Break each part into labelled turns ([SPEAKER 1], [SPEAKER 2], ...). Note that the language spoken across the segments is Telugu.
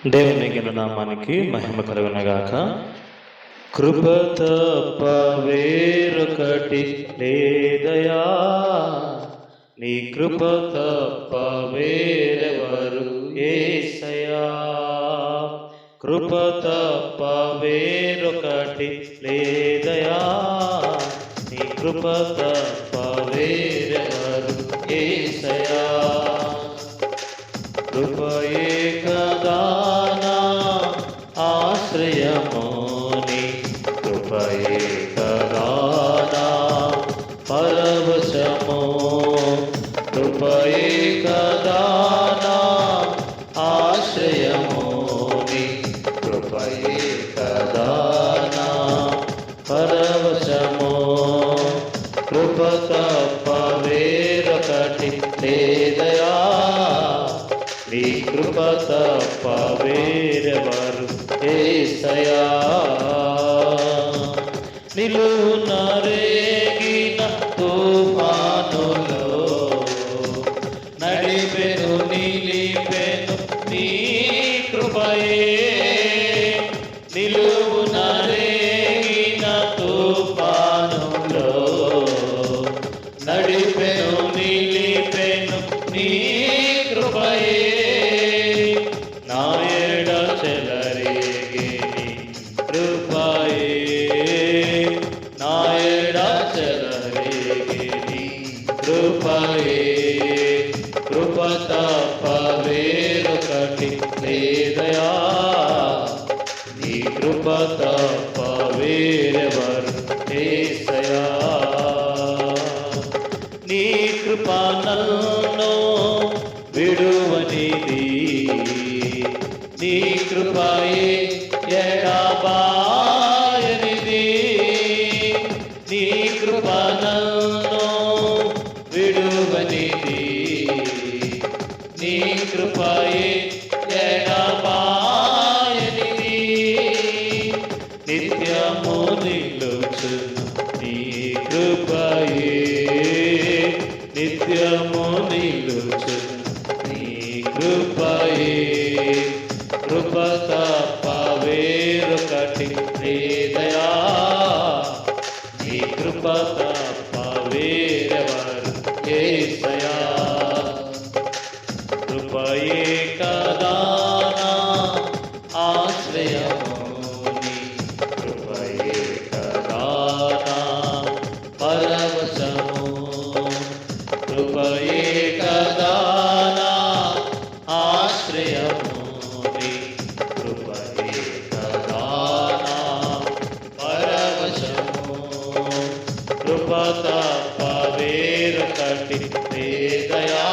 [SPEAKER 1] దేవుని నామానికి మహిమ కలుగునగాక. కృప తప్ప వేరొకటి లేదయా, నీ కృప తప్ప వేరెవరు యేసయ్యా. కృప తప్ప వేరొకటి లేదయా, నీ కృప తప్ప వేరెవరు యేసయ్యా. కృపయే కదా నా ఆశ్రయము, నీ కృపయే కదా నా పరవశము. కృపయే కదా నా ఆశ్రయము, నీ కృపయే కదా నా పరవశము. కృప తప్ప వేరొకటి లేదయా, నీ కృప తప్ప వేరెవరు యేసయ్యా. నిలువున రేగిన తుఫానులో నడిపెను నిలిపెను నీ కృపయే. నిలువున రేగిన తుఫానులో నడిపెను నిలిపెను నీ కృపయే. నాయడ చెలరేగే నీ కృపయే, నాయడ చెలరేగే నీ కృపయే. కృప తప్ప వేరొకటి లేదయా, నీ కృప తప్ప వేరెవరు యేసయ్యా. నీ కృప నన్ను విడువనిది, నీ కృపయే ఎడబాయనిది. నీ కృప నన్ను విడువనిది, నీ కృపయే ఎడబాయనిది. నిత్యము నిలుచును నీ కృపయే, నిత్యము నిలుచును నీ కృపయే. కృప తప్ప వేరొకటి లేదయా, నీ కృప తప్ప వేరెవరు యేసయ్యా. కృపయే కదా నా ఆశ్రయము, నీ కృపయే కదా నా పరవశము. కృపయే కదా నా ఆశ్రయము, నీ కృపయే కదా నా పరవశము. కృప తప్ప వేరొకటి లేదయా,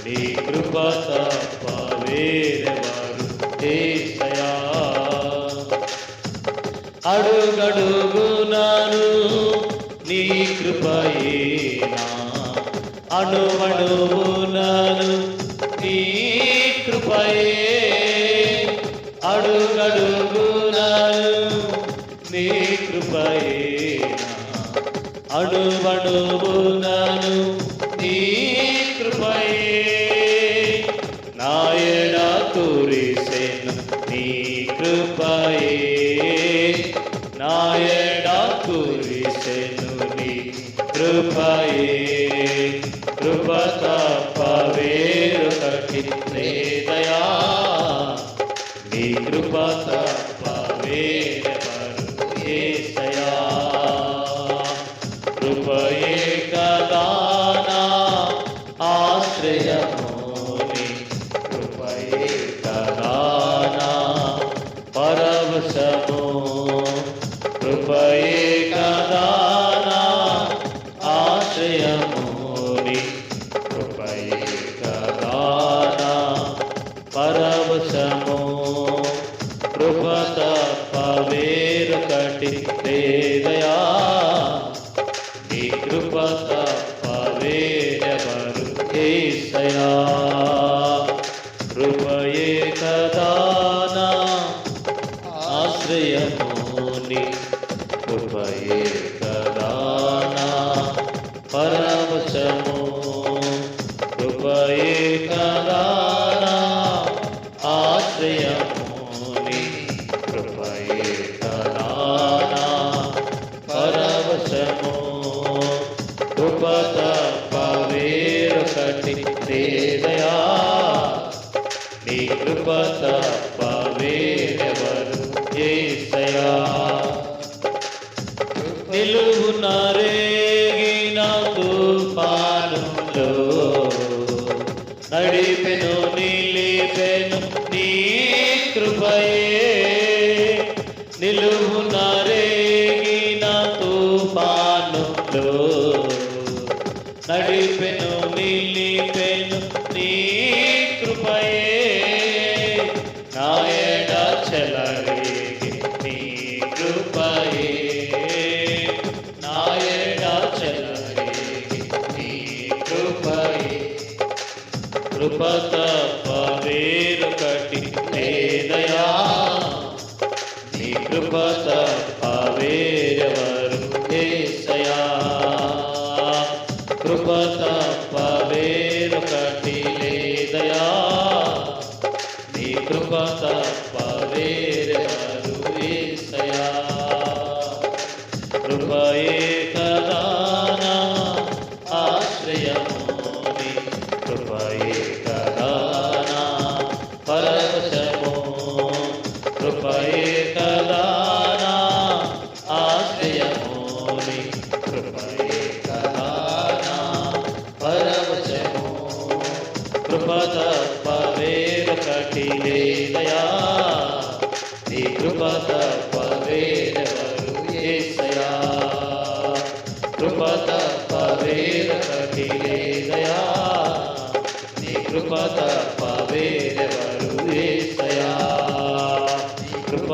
[SPEAKER 1] నీ కృప తప్ప వేరెవరు యేసయ్యా. అడుగడుగునాను నీ కృపయేనా, అణువణువునాను నీ కృపయే. అడుగడుగునాను నీ కృపయేనా, అణువణువునాను నీ కృపయే. నాయడ కురిసెను నీ కృపయే, నాయడ కురిసెను నీ కృపయే. కృప తప్ప వేరొకటి లేదయా, నీ కృప తప్ప వేరెవరు యేసయ్యా. కృపయే కదా నా ఆశ్రయము, నీ కృపయే కదా నా పరవశము. కృపయే కదా నా ఆశ్రయము, నీ కృపయే కదా నా పరవశము. కృప తప్ప వేరొకటి లేదయా, నీ కృప తప్ప వేరెవరు యేసయ్యా. కృపయే కదా నా ఆశ్రయము, నీ కృపయే కదా నా పరవశము. కృపయే కదా నా ఆశ్రయము నీ కృపయే కదా నా పరవశము. కృప తప్ప వేరొకటి లేదయా, నీ కృప తప్ప వేరెవరు యేసయ్యా. నిలువున రేగిన తుఫానులో నడిపెను నిలిపెను నీ కృపయే. నిలువున రేగిన తుఫానులో నడిపెను నిలిపెను నీ కృపయే. నాయడ చెలరేగి నీ కృపయే, నాయడ చెలరేగి నీ కృపయే. కృప తప్ప వేరొకటి లేదయా, నీ కృప తప్ప వేరెవరు యేసయ్యా. కృప తప్ప వేరొకటి లేదయా, నీ కృప తప్ప వేరెవరు యేసయ్యా. కృపయే కదా నా ఆశ్రయము నీ కృపయే కదా నా పరవశము. కృపయే కదా నా ఆశ్రయము నీ కృపయే కదా నా పరవశము. కృప తప్ప వేరొకటి లేదయా, నీ కృప తప్ప వేరెవరు యేసయ్యా. కృప తప్ప వేరొకటి లేదయా, నీ కృప తప్ప వేరెవరు యేసయ్యా. కృప